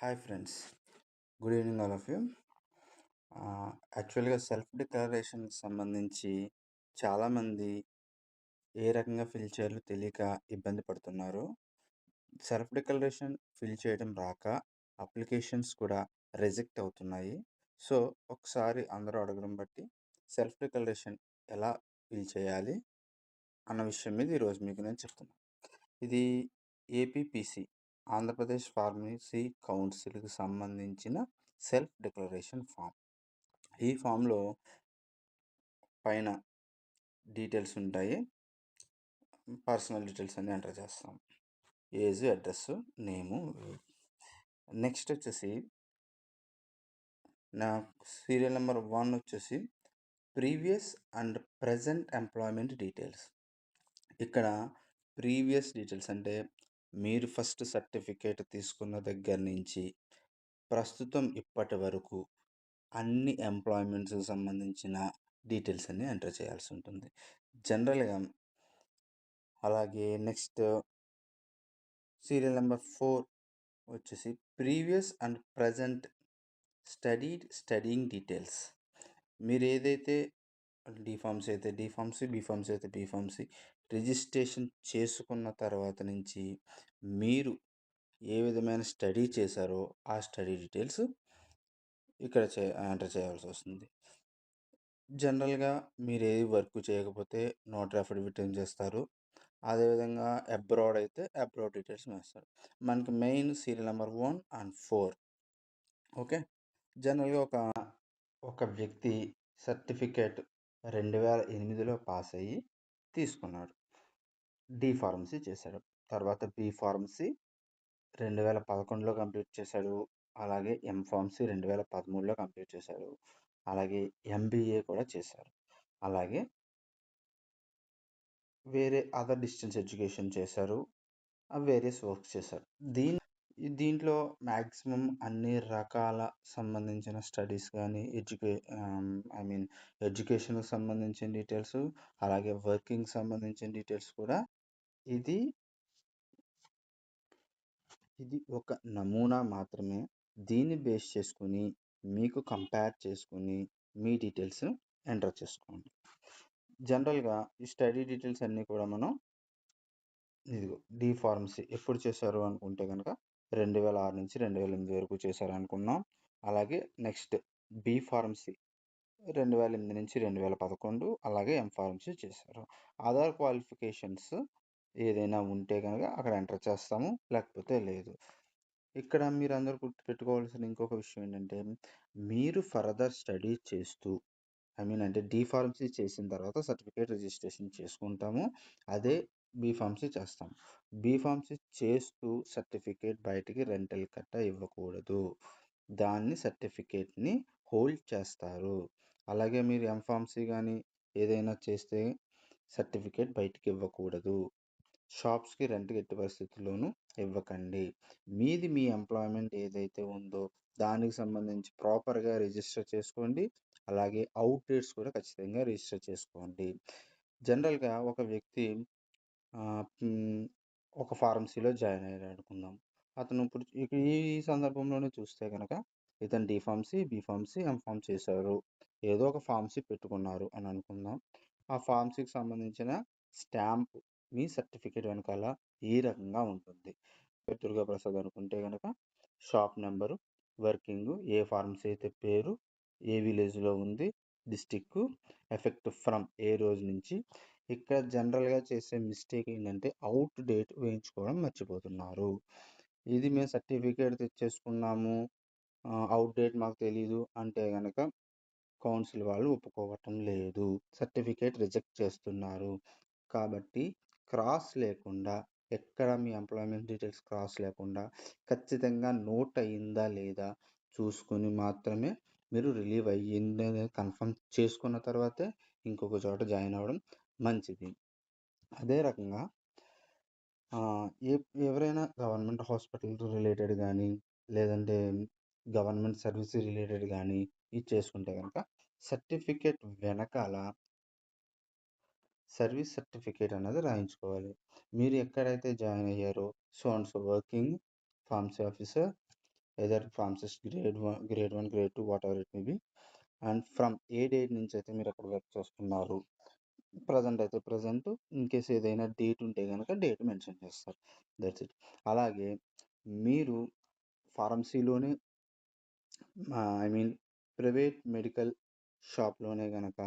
Hi friends, good evening all of you. యాక్చువల్గా self డిక్లరేషన్కి సంబంధించి చాలామంది ఏ రకంగా ఫిల్ చేయాలో తెలియక ఇబ్బంది పడుతున్నారు. సెల్ఫ్ డిక్లరేషన్ ఫిల్ చేయడం రాక అప్లికేషన్స్ కూడా రిజెక్ట్ అవుతున్నాయి. సో ఒకసారి అందరూ అడగడం బట్టి సెల్ఫ్ డిక్లరేషన్ ఎలా ఫిల్ చేయాలి అన్న విషయం మీద ఈరోజు మీకు నేను చెప్తున్నాను. ఇది ఏపీపీసీ ఆంధ్రప్రదేశ్ ఫార్మసీ కౌన్సిల్కి సంబంధించిన సెల్ఫ్ డిక్లరేషన్ ఫామ్. ఈ ఫామ్లో పైన డీటెయిల్స్ ఉంటాయి. పర్సనల్ డీటెయిల్స్ అన్నీ ఎంటర్ చేస్తాం. ఏజ్, అడ్రస్, నేము. నెక్స్ట్ వచ్చేసి నా సీరియల్ నెంబర్ 1 వచ్చేసి previous and present employment details. ఇక్కడ ప్రీవియస్ డీటెయిల్స్ అంటే మీరు ఫస్ట్ సర్టిఫికేట్ తీసుకున్న దగ్గర నుంచి ప్రస్తుతం ఇప్పటి వరకు అన్ని ఎంప్లాయ్మెంట్స్కి సంబంధించిన డీటెయిల్స్ అన్ని ఎంటర్ చేయాల్సి ఉంటుంది జనరల్గా. అలాగే నెక్స్ట్ సీరియల్ నెంబర్ 4 వచ్చేసి previous and present studying details. మీరు ఏదైతే డిఫార్మ్స్ అయితే డిఫార్మ్సీ, బీఫార్మ్సీ అయితే బీఫార్మ్సీ రిజిస్ట్రేషన్ చేసుకున్న తర్వాత నుంచి మీరు ఏ విధమైన స్టడీ చేశారో ఆ స్టడీ డీటెయిల్స్ ఇక్కడ ఎంటర్ చేయాల్సి వస్తుంది. జనరల్గా మీరు ఏ వర్క్ చేయకపోతే నోటరీ అఫిడవిట్ ఏం చేస్తారు, అదేవిధంగా అబ్రాడ్ అయితే అబ్రాడ్ డీటెయిల్స్ వేస్తారు. మనకి main serial number 1 and 4. Okay, జనరల్గా ఒక వ్యక్తి సర్టిఫికేట్ 2008లో పాస్ అయ్యి తీసుకున్నాడు, డి ఫార్మసీ చేశాడు. తర్వాత బి ఫార్మసీ 2011లో కంప్లీట్ చేశాడు. అలాగే ఎం ఫార్మసీ 2013లో కంప్లీట్ చేశాడు. అలాగే ఎంబీఏ కూడా చేశారు. అలాగే వేరే అదర్ డిస్టెన్స్ ఎడ్యుకేషన్ చేశారు, వేరియస్ వర్క్స్ చేశారు. దీంట్లో మ్యాక్సిమం అన్ని రకాల సంబంధించిన స్టడీస్ కానీ ఎడ్యుకేషన్కి సంబంధించిన డీటెయిల్స్, అలాగే వర్కింగ్ సంబంధించిన డీటెయిల్స్ కూడా ఇది ఒక నమూనా మాత్రమే. దీన్ని బేస్ చేసుకుని మీకు కంపేర్ చేసుకుని మీ డీటెయిల్స్ ఎంటర్ చేసుకోండి. జనరల్గా ఈ స్టడీ డీటెయిల్స్ అన్నీ కూడా మనం ఇదిగో డి ఫార్మసీ ఎప్పుడు చేశారు అనుకుంటే కనుక 2006 నుంచి 2008 వరకు చేశారు అనుకున్నాం. అలాగే నెక్స్ట్ బి ఫార్మసీ 2008 నుంచి 2011, అలాగే ఎం ఫార్మసీ చేశారు. అదర్ క్వాలిఫికేషన్స్ ఏదైనా ఉంటే కనుక అక్కడ ఎంటర్ చేస్తాము, లేకపోతే లేదు. ఇక్కడ మీరు అందరూ గుర్తుపెట్టుకోవాల్సిన ఇంకొక విషయం ఏంటంటే, మీరు ఫర్దర్ స్టడీ చేస్తూ అంటే డి ఫార్మసీ చేసిన తర్వాత సర్టిఫికేట్ రిజిస్ట్రేషన్ చేసుకుంటాము, అదే బి ఫార్మసీ చేస్తాం. బి ఫార్మసీ చేస్తూ సర్టిఫికేట్ బయటికి రెంటల్ కట్ట ఇవ్వకూడదు, దాన్ని సర్టిఫికేట్ని హోల్డ్ చేస్తారు. అలాగే మీరు ఎం ఫార్మసీ కానీ ఏదైనా చేస్తే సర్టిఫికేట్ బయటికి ఇవ్వకూడదు. షాప్స్కి రెంట్కి ఎట్టి పరిస్థితుల్లోనూ ఇవ్వకండి. మీ ఎంప్లాయ్మెంట్ ఏదైతే ఉందో దానికి సంబంధించి ప్రాపర్గా రిజిస్టర్ చేసుకోండి. అలాగే అవుట్ డేట్స్ కూడా ఖచ్చితంగా రిజిస్టర్ చేసుకోండి. జనరల్గా ఒక వ్యక్తి ఒక ఫార్మసీలో జాయిన్ అయ్యాడు అనుకుందాం. అతను ఇప్పుడు ఈ సందర్భంలోనే చూస్తే కనుక ఇతను డి ఫార్మసీ, బి ఫార్మసీ, ఎం ఫార్మ్ చేశారు, ఏదో ఒక ఫార్మసీ పెట్టుకున్నారు అని అనుకుందాం. ఆ ఫార్మసీకి సంబంధించిన స్టాంప్ మీ సర్టిఫికేట్ వెనకాల ఈ రకంగా ఉంటుంది. దుర్గా ప్రసాద్ అనుకుంటే కనుక షాప్ నెంబరు, వర్కింగ్, ఏ ఫార్మసీ అయితే పేరు, ఏ విలేజ్లో ఉంది, డిస్టిక్, ఎఫెక్టివ్ ఫ్రమ్ ఏ రోజు నుంచి. ఇక్కడ జనరల్గా చేసే మిస్టేక్ ఏంటంటే అవుట్ డేట్ వేయించుకోవడం మర్చిపోతున్నారు. ఇది మేము సర్టిఫికేట్ తెచ్చేసుకున్నాము, అవుట్ డేట్ మాకు తెలీదు అంటే కనుక కౌన్సిల్ వాళ్ళు ఒప్పుకోవటం లేదు, సర్టిఫికేట్ రిజెక్ట్ చేస్తున్నారు. కాబట్టి క్రాస్ లేకుండా, ఎక్కడ మీ ఎంప్లాయ్మెంట్ డీటెయిల్స్ క్రాస్ లేకుండా ఖచ్చితంగా నోట్ అయ్యిందా లేదా చూసుకొని మాత్రమే మీరు రిలీవ్ అయ్యింది అనేది కన్ఫర్మ్ చేసుకున్న తర్వాతే ఇంకొక చోట జాయిన్ అవ్వడం మంచిది. అదే రకంగా ఎవరైనా గవర్నమెంట్ హాస్పిటల్ రిలేటెడ్ కానీ, లేదంటే గవర్నమెంట్ సర్వీస్ రిలేటెడ్ కానీ ఇది చేసుకుంటే కనుక సర్టిఫికేట్ వెనకాల సర్వీస్ సర్టిఫికేట్ అనేది రాయించుకోవాలి. మీరు ఎక్కడైతే జాయిన్ అయ్యారో so and so working pharmacy officer either pharmacist grade 1 grade 2 what ever it may be. And from A date నుంచి అయితే మీరు అక్కడ వర్క్ చేస్తున్నారు, ప్రజెంట్ అయితే ప్రజెంట్, ఇన్ కేస్ ఏదైనా డేట్ ఉంటే కనుక డేట్ మెన్షన్ చేస్తారు. That's it. అలాగే మీరు ఫార్మసీలోనే ఐ మీన్ ప్రైవేట్ మెడికల్ షాప్లోనే కనుక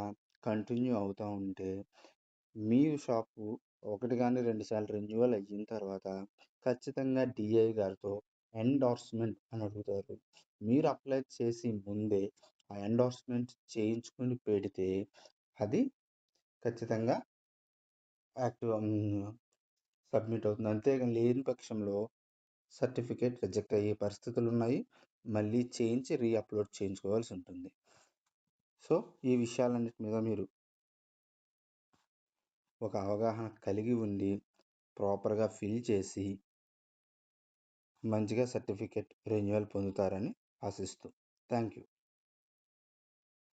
కంటిన్యూ అవుతూ ఉంటే మీ షాపు ఒకటి కానీ 2 సార్లు రెన్యువల్ అయిన తర్వాత ఖచ్చితంగా డిఐ గారితో ఎండార్స్మెంట్ అని అడుగుతారు. మీరు అప్లై చేసి ముందే ఆ ఎండార్స్మెంట్ చేయించుకుని పెడితే అది ఖచ్చితంగా యాక్టివ్ సబ్మిట్ అవుతుంది. అంతేగాని లేని పక్షంలో సర్టిఫికేట్ రిజెక్ట్ అయ్యే పరిస్థితులు ఉన్నాయి. మళ్ళీ చేయించి రీఅప్లోడ్ చేయించుకోవాల్సి ఉంటుంది. సో ఈ విషయాలన్నిటి మీద మీరు ఒక అవగాహన కలిగి ఉండి ప్రాపర్గా ఫిల్ చేసి మంచిగా సర్టిఫికేట్ రెన్యువల్ పొందుతారని ఆశిస్తూ థ్యాంక్ యూ.